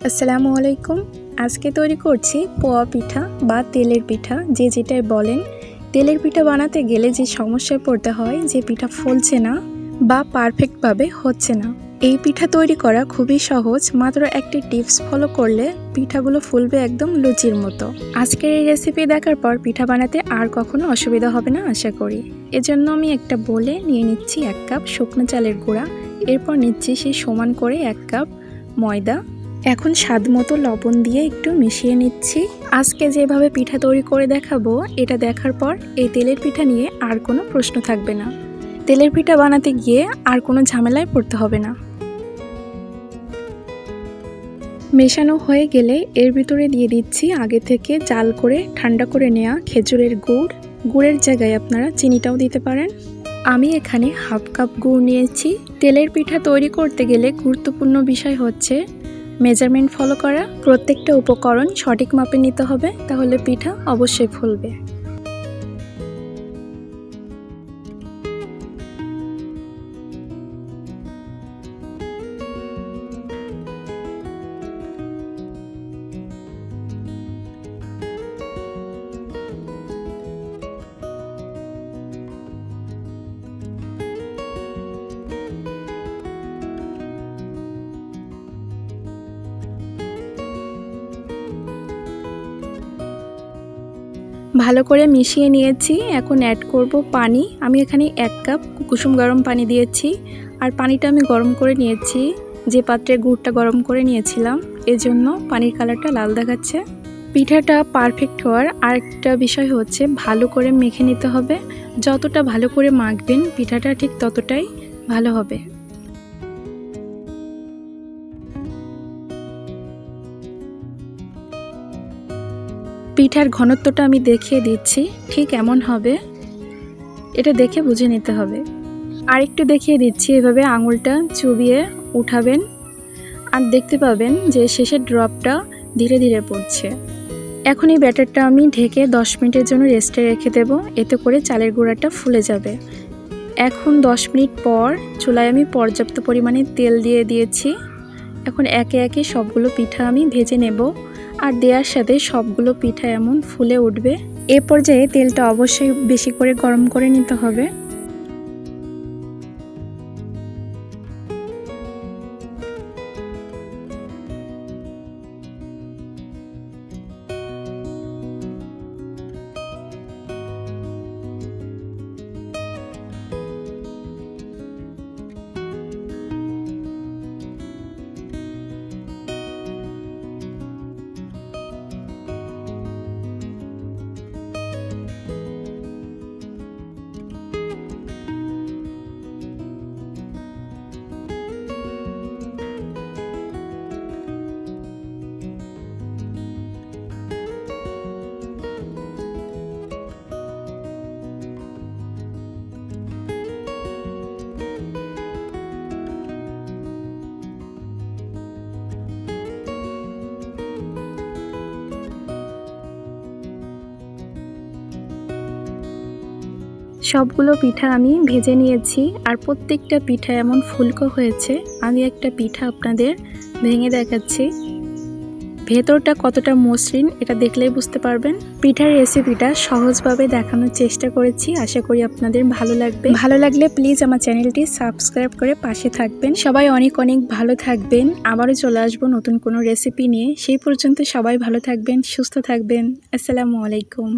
আসসালামু আলাইকুম। আজকে তৈরি করছি পোয়া পিঠা বা তেলের পিঠা, যে যেটাই বলেন। তেলের পিঠা বানাতে গেলে যে সমস্যায় পড়তে হয়, যে পিঠা ফুলছে না বা পারফেক্টভাবে হচ্ছে না। এই পিঠা তৈরি করা খুবই সহজ, মাত্র একটি টিপস ফলো করলে পিঠাগুলো ফুলবে একদম লুচির মতো। আজকের এই রেসিপি দেখার পর পিঠা বানাতে আর কখনো অসুবিধা হবে না আশা করি। এজন্য আমি একটা বোলে নিয়ে নিচ্ছি 1 কাপ শুকনো চালের গুঁড়া, এরপর নিচ্ছি সেই সমান করে 1 কাপ ময়দা। এখন স্বাদ মতো লবণ দিয়ে একটু মিশিয়ে নিচ্ছি। আজকে যেভাবে পিঠা তৈরি করে দেখাবো, এটা দেখার পর এই তেলের পিঠা নিয়ে আর কোনো প্রশ্ন থাকবে না। তেলের পিঠা বানাতে গিয়ে আর কোনো ঝামেলায় পড়তে হবে না। মেশানো হয়ে গেলে এর ভিতরে দিয়ে দিচ্ছি আগে থেকে জাল করে ঠান্ডা করে নেওয়া খেজুরের গুড়। গুড়ের জায়গায় আপনারা চিনিটাও দিতে পারেন। আমি এখানে 1/2 কাপ গুড় নিয়েছি। তেলের পিঠা তৈরি করতে গেলে গুরুত্বপূর্ণ বিষয় হচ্ছে মেজারমেন্ট ফলো করা। প্রত্যেকটা উপকরণ সঠিক মাপে নিতে হবে, তাহলে পিঠা অবশ্যই ফুলবে। ভালো করে মিশিয়ে নিয়েছি। এখন অ্যাড করব পানি। আমি এখানে 1 কাপ কুসুম গরম পানি দিয়েছি, আর পানিটা আমি গরম করে নিয়েছি যে পাত্রে গুড়টা গরম করে নিয়েছিলাম, এজন্য পানির কালারটা লাল দেখাচ্ছে। পিঠাটা পারফেক্ট হওয়ার আরেকটা বিষয় হচ্ছে ভালো করে মেখে নিতে হবে। যতটা ভালো করে মাখবেন পিঠাটা ঠিক ততটাই ভালো হবে। পিঠার ঘনত্বটা আমি দেখিয়ে দিচ্ছি, ঠিক এমন হবে। এটা দেখে বুঝে নিতে হবে। আরেকটু দেখিয়ে দিচ্ছি, এভাবে আঙুলটা চুবিয়ে উঠাবেন আর দেখতে পাবেন যে শেষের ড্রপটা ধীরে ধীরে পড়ছে। এখন এই ব্যাটারটা আমি ঢেকে 10 মিনিটের জন্য রেস্টে রেখে দেব, এতে করে চালের গুঁড়াটা ফুলে যাবে। এখন 10 মিনিট পর চুলায় আমি পর্যাপ্ত পরিমাণে তেল দিয়ে দিয়েছি। এখন একে একে সবগুলো পিঠা আমি ভেজে নেব, আর দেওয়ার সাথে সবগুলো পিঠা এমন ফুলে উঠবে। এ পর্যায়ে তেলটা অবশ্যই বেশি করে গরম করে নিতে হবে। সবগুলো পিঠা আমি ভেজে নিয়েছি, আর প্রত্যেকটা পিঠা এমন ফুলকো হয়েছে। আমি একটা পিঠা আপনাদের ভেঙে দেখাচ্ছি, ভেতরটা কতটা মসৃণ এটা দেখলেই বুঝতে পারবেন। পিঠার রেসিপিটা সহজভাবে দেখানোর চেষ্টা করেছি, আশা করি আপনাদের ভালো লাগবে। ভালো লাগলে প্লিজ আমার চ্যানেলটি সাবস্ক্রাইব করে পাশে থাকবেন। সবাই অনেক অনেক ভালো থাকবেন। আবারও চলে আসবো নতুন কোনো রেসিপি নিয়ে। সেই পর্যন্ত সবাই ভালো থাকবেন, সুস্থ থাকবেন। আসসালামু আলাইকুম।